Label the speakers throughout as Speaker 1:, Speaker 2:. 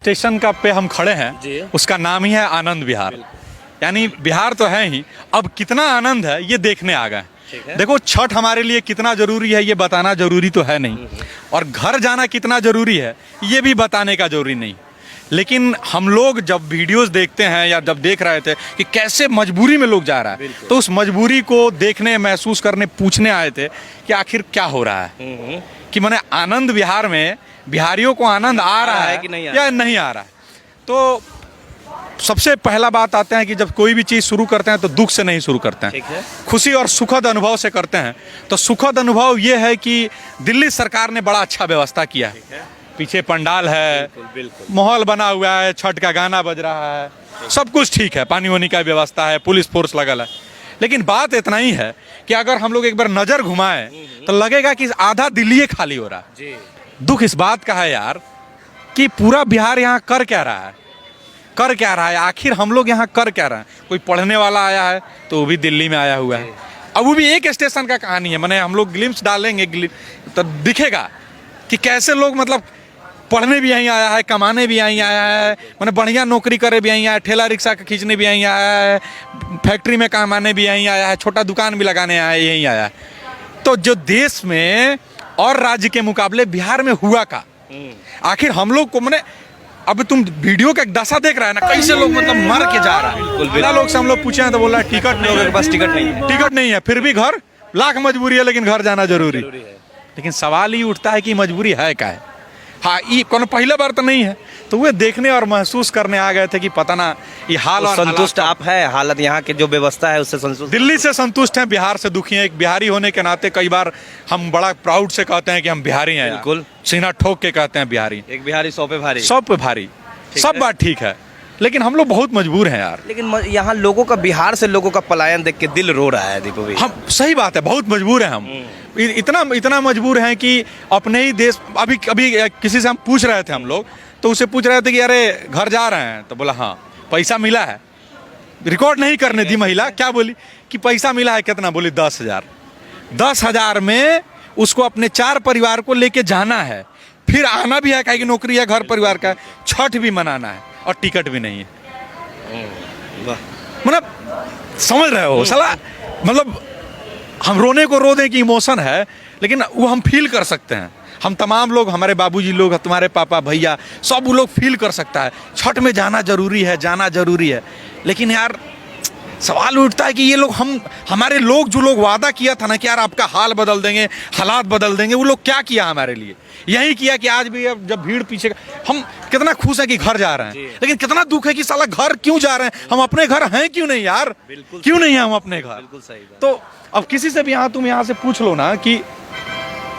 Speaker 1: Station का पे हम खड़े हैं
Speaker 2: जी।
Speaker 1: उसका नाम ही है आनंद विहार। यानी बिहार तो है ही, अब कितना आनंद है ये देखने आ गए।
Speaker 2: ठीक है।
Speaker 1: देखो छठ हमारे लिए कितना जरूरी है ये बताना जरूरी तो है नहीं, और घर जाना कितना जरूरी है ये भी बताने का जरूरी नहीं। लेकिन हम लोग जब वीडियोस देखते हैं या जब देख रहे थे कि कैसे मजबूरी में लोग जा रहा है, तो उस मजबूरी को देखने, महसूस करने, पूछने आए थे कि आखिर क्या हो रहा है, कि माने आनंद विहार में बिहारियों को आनंद आ रहा है
Speaker 2: कि नहीं
Speaker 1: या नहीं आ रहा है। तो सबसे पहला बात आते हैं कि जब कोई भी चीज़ शुरू करते हैं तो दुख से नहीं शुरू करते
Speaker 2: ठीक
Speaker 1: हैं,
Speaker 2: है।
Speaker 1: खुशी और सुखद अनुभव से करते हैं। तो सुखद अनुभव ये है कि दिल्ली सरकार ने बड़ा अच्छा व्यवस्था किया है। पीछे पंडाल है,
Speaker 2: बिल्कुल।
Speaker 1: माहौल बना हुआ है, छठ का गाना बज रहा है, सब कुछ ठीक है, पानी वानी का व्यवस्था है, पुलिस फोर्स लगल है। लेकिन बात इतना ही है कि अगर हम लोग एक बार नज़र घुमाएं तो लगेगा कि आधा दिल्ली खाली हो रहा है।
Speaker 2: जी।
Speaker 1: दुख इस बात का है यार कि पूरा बिहार यहाँ कर क्या रहा है, कर क्या रहा है, आखिर हम लोग यहाँ कर क्या रहे हैं। कोई पढ़ने वाला आया है तो वो भी दिल्ली में आया हुआ है। अब वो भी एक स्टेशन का कहानी है, मैंने हम लोग ग्लिम्स डालेंगे तो दिखेगा कि कैसे लोग मतलब पढ़ने भी यहीं आया है, कमाने भी यहीं आया है, मैंने बढ़िया नौकरी करे भी यहीं आया है, ठेला रिक्शा खींचने भी यहीं आया है, फैक्ट्री में कमाने भी यहीं आया है, छोटा दुकान भी लगाने आया है, यहीं आया है। तो जो देश में और राज्य के मुकाबले बिहार में हुआ का, आखिर हम लोग को मैंने अब तुम वीडियो का एक दशा देख रहा है ना, कैसे लोग मतलब मर के जा रहा है। बिना लोग से हम लोग पूछे हैं तो बोला टिकट नहीं है,
Speaker 2: बस टिकट नहीं है,
Speaker 1: टिकट नहीं है, फिर भी घर लाख मजबूरी है लेकिन घर जाना जरूरी है। लेकिन सवाल ये उठता है कि मजबूरी है क्या है। हाँ, ये कौन पहले बार तो नहीं है, तो वे देखने और महसूस करने आ गए थे कि पता ना ये हाल
Speaker 2: तो
Speaker 1: और
Speaker 2: संतुष्ट आप है हालत यहाँ के जो व्यवस्था है उससे संतुष्ट?
Speaker 1: दिल्ली से संतुष्ट हैं, बिहार से दुखी हैं। एक बिहारी होने के नाते कई बार हम बड़ा प्राउड से कहते हैं कि हम बिहारी हैं,
Speaker 2: बिल्कुल।
Speaker 1: सीना ठोक के कहते हैं बिहारी।
Speaker 2: एक बिहारी 100 पे भारी।
Speaker 1: 100 पे भारी, सब
Speaker 2: है।
Speaker 1: बात ठीक है, लेकिन हम लोग बहुत मजबूर हैं यार।
Speaker 2: लेकिन यहाँ लोगों का, बिहार से लोगों का पलायन देख के दिल रो रहा है दीपू भाई।
Speaker 1: हम सही बात है, बहुत मजबूर हैं हम, इतना मजबूर हैं कि अपने ही देश। अभी किसी से हम पूछ रहे थे, हम लोग तो उसे पूछ रहे थे कि अरे घर जा रहे हैं, तो बोला हाँ पैसा मिला है। रिकॉर्ड नहीं करने दी महिला, क्या बोली कि पैसा मिला है कितना, बोली 10,000। 10,000 में उसको अपने 4 परिवार को लेके जाना है, फिर आना भी है, कहीं की नौकरी है, घर परिवार का, छठ भी मनाना है और टिकट भी नहीं है। मतलब समझ रहे हो साला, मतलब हम रोने को रो दें कि इमोशन है, लेकिन वो हम फील कर सकते हैं। हम तमाम लोग, हमारे बाबूजी लोग, तुम्हारे पापा भैया, सब वो लोग फील कर सकता है। छठ में जाना जरूरी है, जाना जरूरी है। लेकिन यार सवाल उठता है कि ये लोग, हमारे लोग जो लोग वादा किया था ना कि यार आपका हाल बदल देंगे, हालात बदल देंगे, वो लोग क्या किया हमारे लिए? यही किया कि आज भी अब जब भीड़ पीछे, हम कितना खुश है कि घर जा रहे हैं, लेकिन कितना दुख है कि साला घर क्यों जा रहे हैं, हम अपने घर हैं क्यों नहीं यार, क्यों नहीं है हम अपने घर।
Speaker 2: बिल्कुल सही बात।
Speaker 1: तो अब किसी से भी तुम यहाँ से पूछ लो ना कि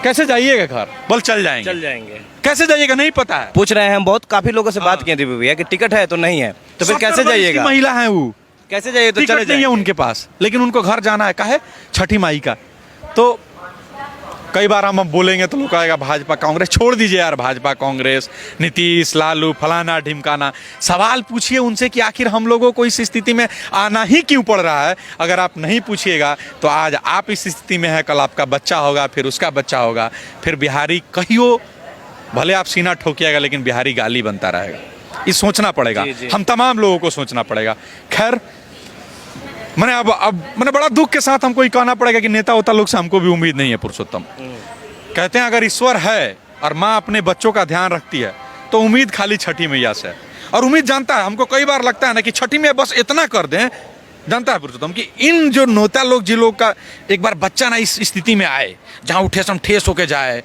Speaker 1: कैसे जाइएगा घर, बोल चल जाएंगे। कैसे जाइएगा नहीं पता है।
Speaker 2: पूछ रहे हैं हम, बहुत काफी लोगों से बात किए दीपू भैया कि टिकट है तो नहीं है, तो फिर कैसे
Speaker 1: 70 वर्ष की
Speaker 2: जाइएगा?
Speaker 1: महिला है वो,
Speaker 2: कैसे जाइए? तो चले
Speaker 1: टिकट नहीं है उनके पास, लेकिन उनको घर जाना है, काहे? छठी माई का। तो कई बार हम बोलेंगे तो लोग कहेगा भाजपा कांग्रेस, छोड़ दीजिए यार भाजपा कांग्रेस, नीतीश लालू फलाना ढिमकाना। सवाल पूछिए उनसे कि आखिर हम लोगों को इस स्थिति में आना ही क्यों पड़ रहा है। अगर आप नहीं पूछिएगा तो आज आप इस स्थिति में है, कल आपका बच्चा होगा, फिर उसका बच्चा होगा, फिर बिहारी कहियो भले आप सीना ठोकिएगा लेकिन बिहारी गाली बनता रहेगा। ये सोचना पड़ेगा, हम तमाम लोगों को सोचना पड़ेगा। खैर मैंने अब मैंने बड़ा दुख के साथ हमको ये कहना पड़ेगा कि नेता होता लोग से हमको भी उम्मीद नहीं है पुरुषोत्तम। कहते हैं अगर ईश्वर है और माँ अपने बच्चों का ध्यान रखती है तो उम्मीद खाली छठी मैया से है। और उम्मीद जानता है, हमको कई बार लगता है ना कि छठी में बस इतना कर दें, जानता है पुरुषोत्तम कि इन जो नेता लोग, जिन लोग का एक बार बच्चा ना इस स्थिति में आए जहाँ वो ठेस होके जाए,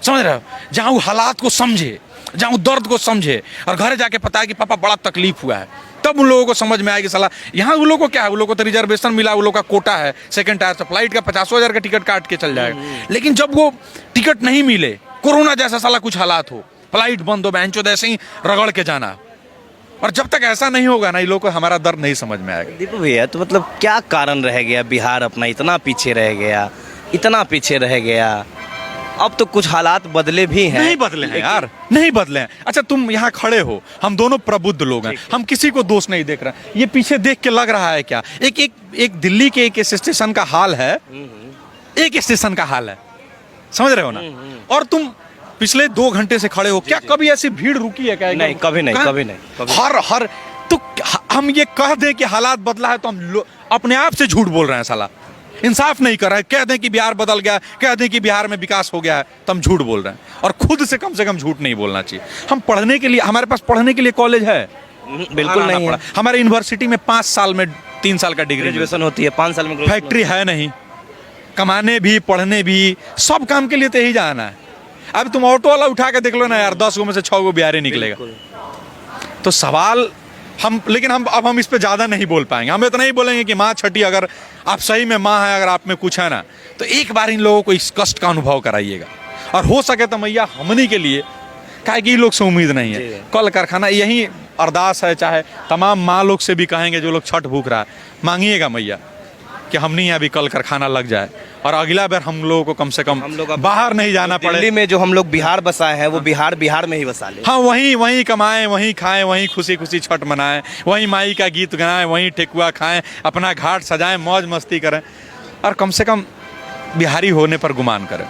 Speaker 1: समझ रहे हो, जहाँ वो हालात को समझे, जहाँ वो दर्द को समझे और घर जाके पता है कि पापा बड़ा तकलीफ हुआ है, तब उन लोगों को समझ में आएगी साला यहाँ उन लोगों को क्या है, उन लोगों को तो रिजर्वेशन मिला, उन लोगों का कोटा है, सेकंड टायर से फ्लाइट का 50,000 का टिकट काट के चल जाएगा। लेकिन जब वो टिकट नहीं मिले, कोरोना जैसा साला कुछ हालात हो, फ्लाइट बंद हो, बेंचो ऐसे ही रगड़ के जाना, और जब तक ऐसा नहीं होगा ना, ये लोगों को हमारा दर्द नहीं समझ में आएगा।
Speaker 2: दीपू भैया तो मतलब क्या कारण रह गया बिहार अपना इतना पीछे रह गया, इतना पीछे रह गया? अब तो कुछ हालात बदले भी हैं।
Speaker 1: नहीं बदले हैं यार, नहीं बदले हैं। अच्छा तुम यहाँ खड़े हो, हम दोनों प्रबुद्ध लोग हैं, हम किसी को दोष नहीं देख रहे। ये पीछे देख के लग रहा है क्या, एक दिल्ली के एक स्टेशन का हाल है, एक स्टेशन का हाल है, समझ रहे हो ना। और तुम पिछले 2 घंटे से खड़े हो, क्या कभी ऐसी भीड़ रुकी है क्या?
Speaker 2: नहीं, कभी नहीं,
Speaker 1: कहाँ?
Speaker 2: कभी नहीं, कभी।
Speaker 1: हर तो हम ये कह दें कि हालात बदला है तो हम अपने आप से झूठ बोल रहे हैं साला, इंसाफ नहीं कर रहे हैं। कह दें कि बिहार बदल गया, कह दें कि बिहार में विकास हो गया है, तो हम झूठ बोल रहे हैं। और खुद से कम झूठ नहीं बोलना चाहिए। हम पढ़ने के लिए, हमारे पास पढ़ने के लिए कॉलेज है?
Speaker 2: बिल्कुल नहीं है।
Speaker 1: हमारे यूनिवर्सिटी में 5 साल में 3 साल का डिग्री
Speaker 2: ग्रेजुएशन होती है, 5 साल में graduation
Speaker 1: फैक्ट्री है नहीं, कमाने भी पढ़ने भी सब काम के लिए तो यही जाना है। अब तुम ऑटो वाला उठा के देख लो ना यार, 10 गो में से 6 गो बिहारी निकलेगा।
Speaker 2: बिल्कुल।
Speaker 1: तो सवाल लेकिन हम इस पे ज़्यादा नहीं बोल पाएंगे। हम इतना ही बोलेंगे कि माँ छठी, अगर आप सही में माँ है, अगर आप में कुछ है ना, तो एक बार इन लोगों को इस कष्ट का अनुभव कराइएगा। और हो सके तो मैया हमनी के लिए, काहे कि लोग से उम्मीद नहीं है, कल कारखाना यही अरदास है। चाहे तमाम माँ लोग से भी कहेंगे जो लोग छठ भूख रहा है, मांगिएगा मैया कि हमनी यहाँ भी कल कारखाना लग जाए, और अगला बार हम लोगों को कम से कम
Speaker 2: हम लोग
Speaker 1: बाहर नहीं जाना पड़े।
Speaker 2: दिल्ली में जो हम लोग बिहार बसाए हैं, वो बिहार में ही बसा ले।
Speaker 1: हाँ, वहीं कमाएं, वहीं खाएं, वहीं खुशी खुशी छठ मनाएं, वहीं माई का गीत गाएं, वहीं ठेकुआ खाएं, अपना घाट सजाएं, मौज मस्ती करें, और कम से कम बिहारी होने पर गुमान करें।